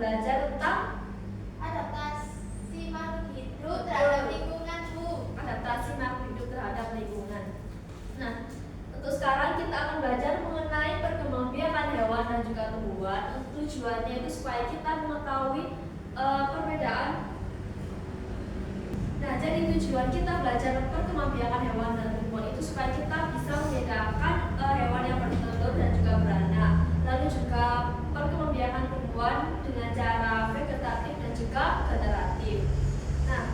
belajar tentang adaptasi makhluk hidup terhadap lingkungan, Bu. adaptasi makhluk hidup terhadap lingkungan. Nah, untuk sekarang kita akan belajar mengenai perkembangbiakan hewan dan juga tumbuhan. Tujuannya itu supaya kita mengetahui perbedaan. Nah, jadi tujuan kita belajar perkembangbiakan hewan dan tumbuhan itu supaya kita bisa membedakan hewan yang bertelur dan juga beranak. Lalu juga perkembangbiakan tumbuhan dengan cara vegetatif dan juga generatif. Nah,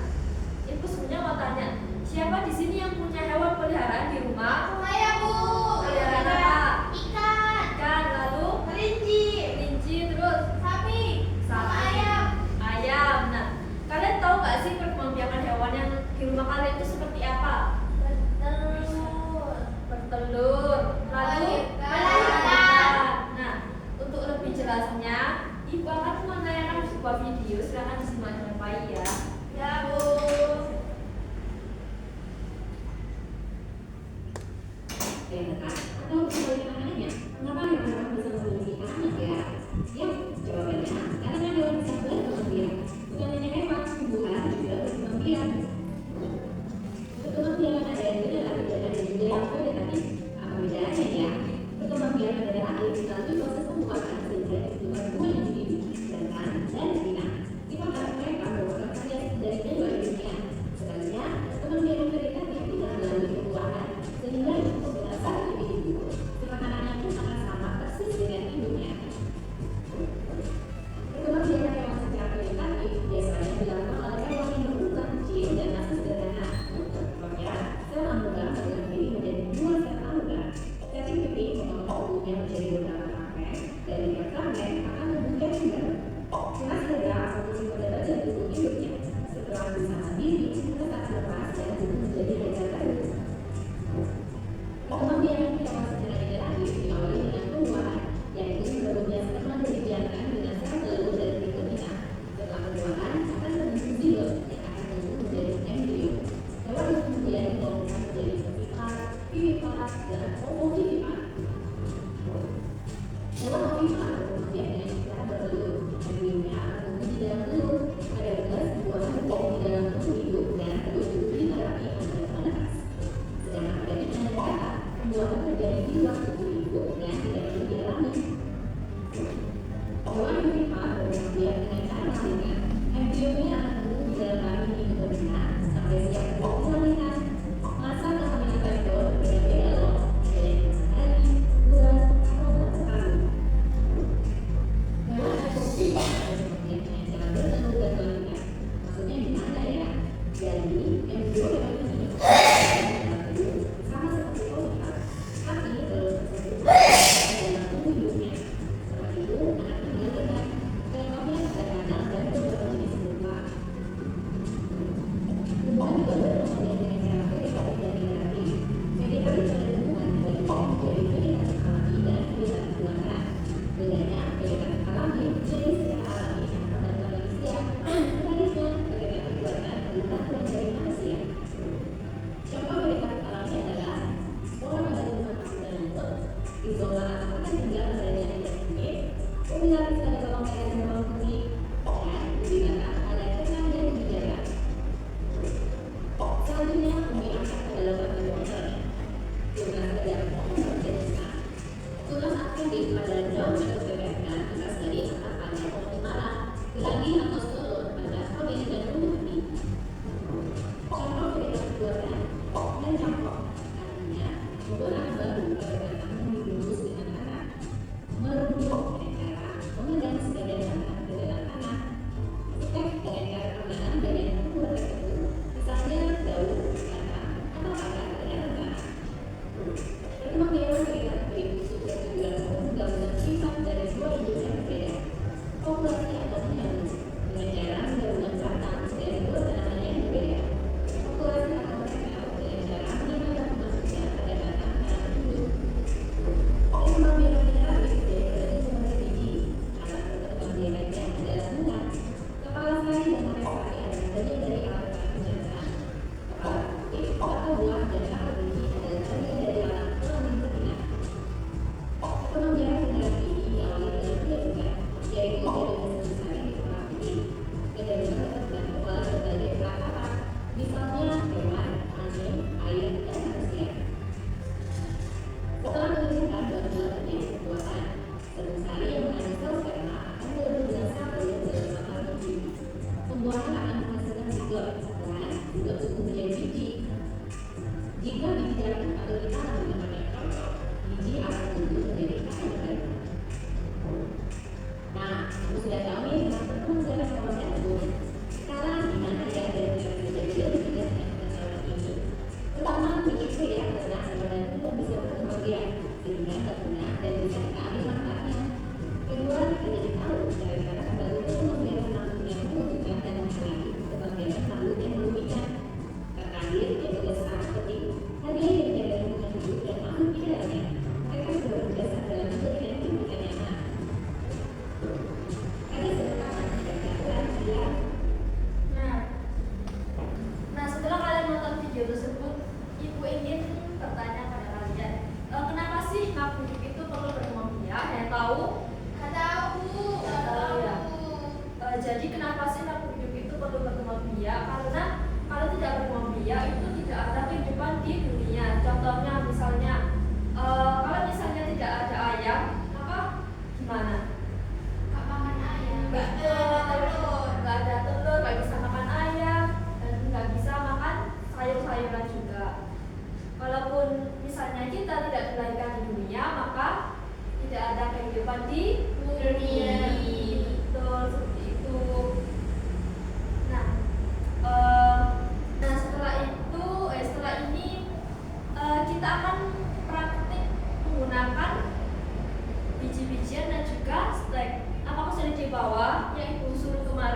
Ibu sebenarnya mau tanya, siapa di sini yang punya hewan peliharaan di rumah? Saya, Bu. Peliharaan apa? Ikan, Ikan, lalu kelinci, terus sapi, sama ayam. ayam. Nah, kalian tahu nggak sih perkembangbiakan hewan yang di rumah kalian itu seperti apa? Bertelur, lalu melahirkan. Nah, untuk lebih jelasnya, Ibu akan menayangkan sebuah video. Silakan disimak dengan baik ya. Ya, Bu. Atau sebagai makanannya, mengapa hewan bisa memiliki anak ya? Yuk, jawabannya karena hewan bisa berkembang biak. Bukan hanya hewan, tumbuhan juga berkembang biak. Berkembang biakan ada yang general dan ada juga yang vegetatif. Apa bedanya ya? Berkembang biak adalah aktivitas melalui proses pembuatan sehingga dibutuhkan dua individu, jantan dan betina. Sifat mereka merupakan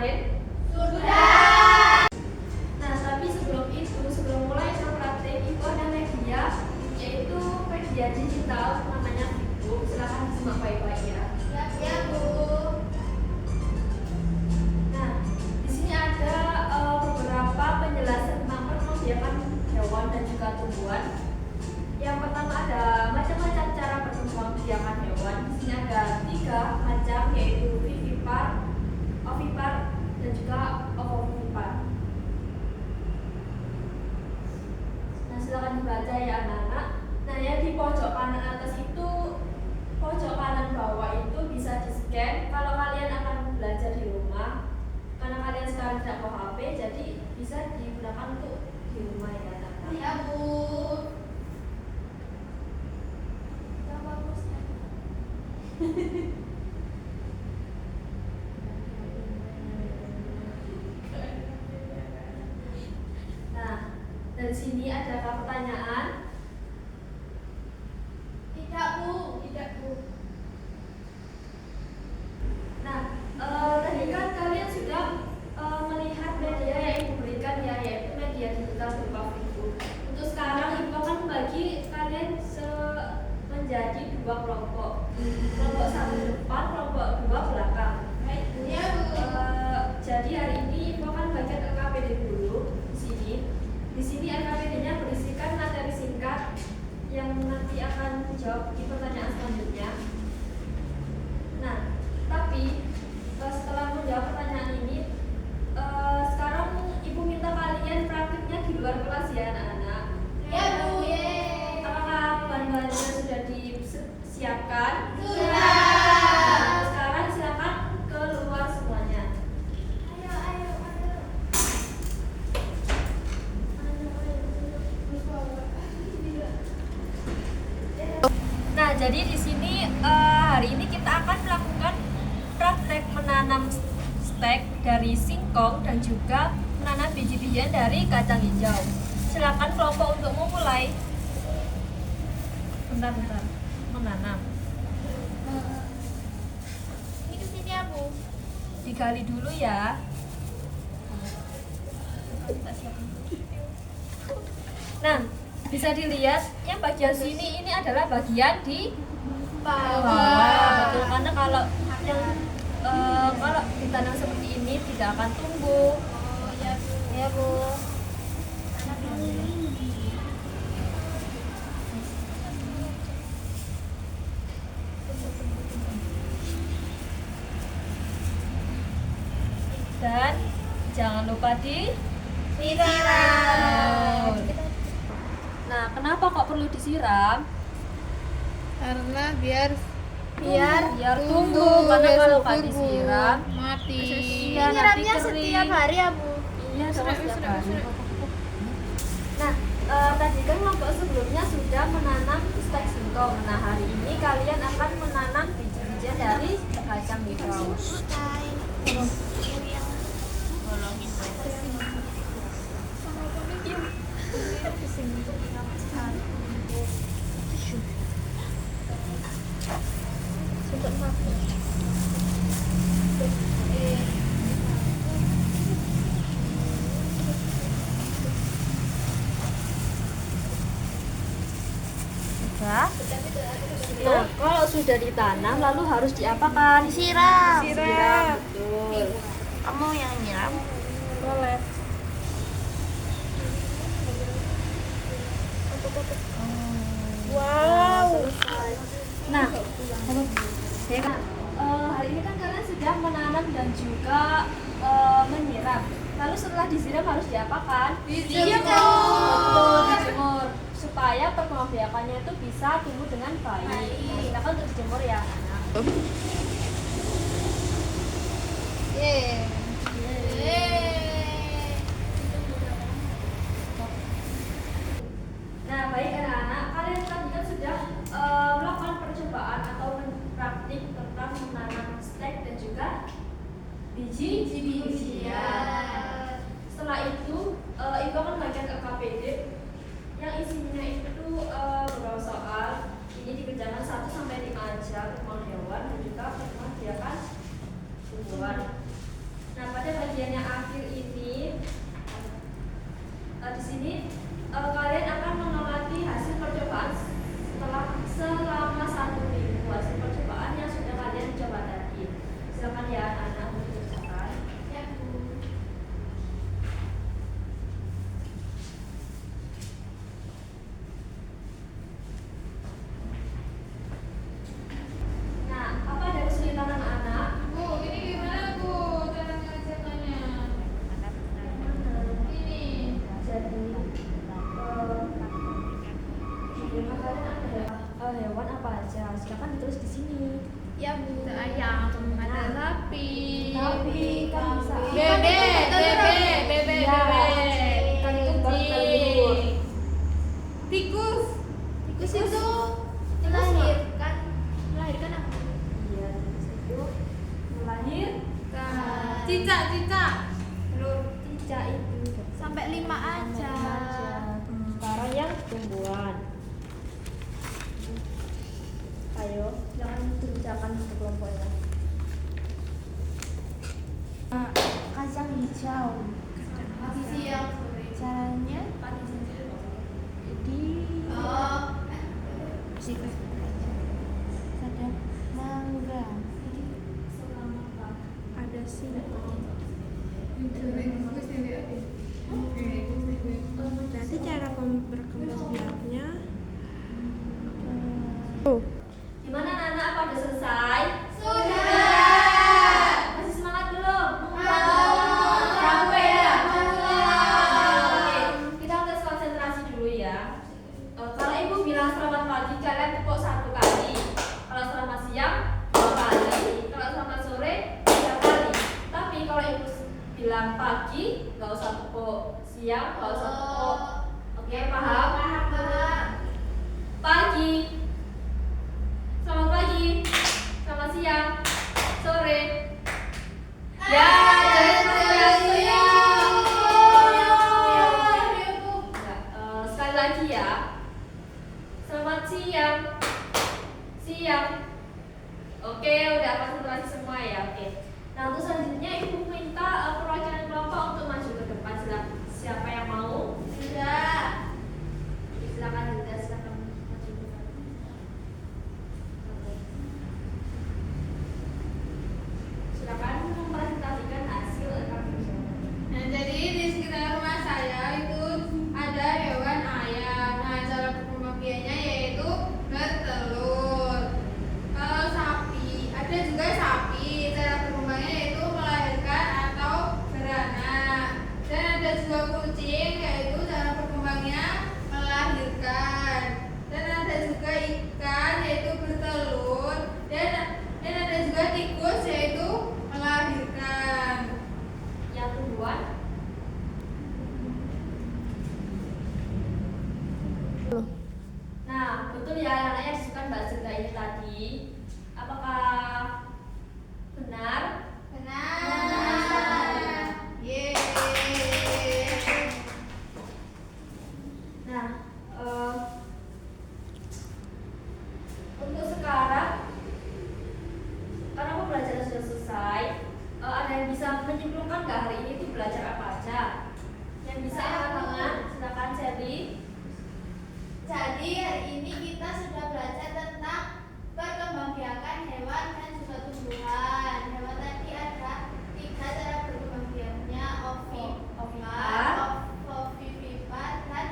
kemarin? Sudah. Nah, tapi sebelum mulai praktek, itu ada media, yaitu media digital namanya Facebook. Silahkan disimak baik-baik ya. Siap ya, Bu. Nah, di sini ada beberapa penjelasan tentang perkembangan hewan dan juga tumbuhan. Yang pertama ada macam-macam cara perkembangan hewan. Di sini ada 3 macam, yaitu vivipar, ovipar, dan juga ovovivipar. Nah, silakan dibaca ya anak-anak. Nah, yang di pojok kanan atas itu, pojok kanan bawah itu bisa di-scan kalau kalian akan belajar di rumah. Karena kalian sekarang tidak bawa HP, jadi bisa digunakan untuk di rumah ya anak-anak. Ya, Bu. Kita bagus kan? Nah, dari sini adakah pertanyaan? Tidak, Bu. Tidak, Bu. Nah, tadi kan kalian sudah melihat media yang ibu berikan ya, yaitu media digital berupa Facebook. Untuk sekarang ibu akan membagi kalian menjadi 2 kelompok. Kelompok 1 depan, kelompok 2 belakang. Baik, Bu. Ya, Bu. Jadi hari ini ibu akan bagian LKPD dulu di sini. Di sini LKPD-nya berisikan materi singkat yang nanti akan dijawab di pertanyaan selanjutnya. Nah, tapi setelah menjawab pertanyaan ini, sekarang ibu minta kalian praktiknya di luar kelas ya anak-anak. Ya, Bu. Yeay. Apakah bahan-bahannya sudah disiapkan? Sudah. Nah, sekarang silakan keluar semuanya. Ayo, ayo, ayo. Nah, jadi di sini hari ini kita akan melakukan praktek menanam stek dari singkong dan juga menanam biji-bijian dari kacang hijau. Silakan kelompok untuk memulai. Bentar. Menanam. Ini ke sini ya, Bu. Digali dulu ya. Nah, bisa dilihat yang bagian sini ini adalah bagian di bawah. Betul, karena kalau ditanam seperti ini tidak akan tumbuh. Oh, ya, Bu. Ya, Bu. Dan jangan lupa disiram. Nah, kenapa kok perlu disiram? Karena biar Tumbuh, karena biar kalau subur, nggak Bu. disiram, mati. iya, nanti Nyiramnya kering. setiap hari ya, Bu. Iya, setiap hari. Nah, tadi kan kelompok sebelumnya sudah menanam stek singkong. Nah, hari ini kalian akan menanam biji-bijian dari kacang hijau. Sudah. Nah, kalau sudah ditanam lalu harus diapakan? Disiram. Disiram. Betul. Kamu yang nyiram. Boleh. Wow. Nah, ya kan, hari ini kan kalian sudah menanam dan juga menyiram. Lalu setelah disiram harus diapakan? Betul, dijemur supaya perkembangbiakannya itu bisa tumbuh dengan baik. Nah, silakan untuk dijemur ya, anak. Nah, baik anak-anak, kalian tadi kan sudah melakukan percobaan atau praktik tentang menanam stek dan juga biji-bijian. Setelah itu, ibu akan bagian LKPD yang isinya itu beberapa soal. Ini dikerjakan 1 sampai 5 aja, perkembangan hewan dan juga perkembangan tumbuhan. Nah, pada bagian yang akhir ini, di sini kalian akan mengamati hasil percobaan selama 1 minggu hasil percobaan yang sudah kalian coba tadi. Silakan ya anak-anak untuk dikerjakan. Ya, Bu. Nah, apa ada kesulitan anak-anak? Bu, ini gimana Bu cara mengerjakannya? Ini. Jadi di rumah kalian ada hewan apa aja? Silakan ditulis di sini. Ya, Bu. Ada ayam, ada sapi, Sapi, kan bisa. bebek, Iya, kan itu bertelur. tikus, Tikus itu melahirkan apa? Iya, tikus itu melahirkan. cicak, Telur cicak itu Sampai 5 aja. Sekarang yang tumbuhan. Ayo, jangan dikerjakan untuk kelompoknya. Kacang hijau. Pagi, siang, sore. Caranya Pagi, siang, sore. di ada mangga, ada singkong. Berarti cara berkembang biaknya Gimana anak-anak, apa udah selesai? Masih semangat belum? Capek ya? Oke, kita tes konsentrasi dulu ya. Kalau ibu bilang selamat pagi, kalian tepuk 1 kali. Kalau selamat siang, 2 kali. Kalau selamat sore, 3 kali. Tapi kalau ibu bilang pagi, nggak usah tepuk. Siang, nggak usah tepuk. Oke, paham? Pagi. Selamat pagi. Selamat siang. Sore. Ya, jangan siang. Sekali lagi ya. Selamat siang. Siang. Oke, udah konsentrasi semua ya. Oke. Nah, untuk selanjutnya ibu minta perwakilan kelompok untuk maju ke depan. Siapa yang mau? Sudah. Silakan juga, silakan maju ke depan. Oke. Silakan mempresentasikan hasil rekam jejak. Nah, jadi di sekitar rumah saya itu ada hewan ayam. Nah, cara berkembangbiaknya yaitu bertelur. Kalau sapi, ada juga sapi. Cara berkembangnya yaitu melahirkan atau beranak. Dan ada juga kucing, yaitu cara berkembangnya melahirkan. Dan ada juga ikan, yaitu bertelur. Dan ada juga tikus, yaitu melahirkan. Yang tumbuhan. Nah, betul ya anak-anak yang disebutkan Mbak Zenda ini tadi. Apakah benar? Benar. Yeay. Nah, untuk sekarang karena pembelajaran sudah selesai, ada yang bisa menyimpulkan nggak hari ini itu belajar apa aja? Yang bisa angkat tangan, silakan Sherly. Jadi hari ini kita sudah belajar tentang perkembangbiakan hewan dan juga tumbuhan. Hewan tadi ada 3 cara berkembangbiaknya, ovipar, ovivipar, dan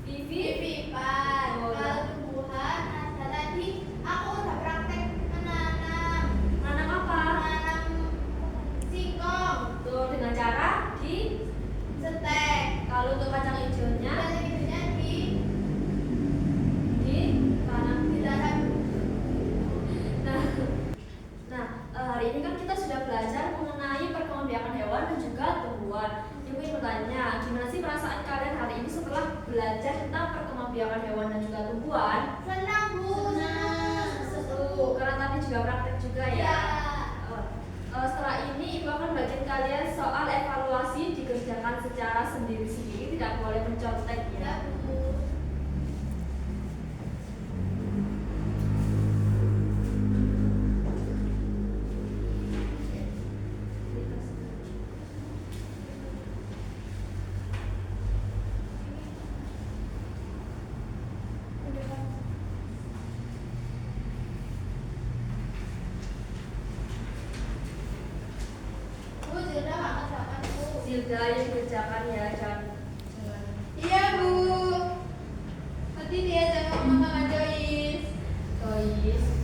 vivipar. Oh, Kalau tumbuhan ada tadi aku udah praktek menanam apa? singkong, Tuh dengan cara di. setek, Kalau untuk kacang hijaunya dan hidupnya tanam. di dalam. Nah, hari ini kan kita sudah belajar mengenai perkembangbiakan hewan dan juga tumbuhan. Ibu ingin bertanya, gimana sih perasaan kalian hari ini setelah belajar tentang perkembangbiakan hewan dan juga tumbuhan? Senang, Bu. Seru, karena tadi juga praktek juga ya. Ya. Setelah ini ibu akan bagian kalian soal evaluasi dikerjakan secara sendiri-sendiri, tidak boleh mencontek ya. Ya, Bu. Zilda yang dikerjakan ya, jangan. Iya Bu. Nanti diajak ngomong sama Joyce. Joyce.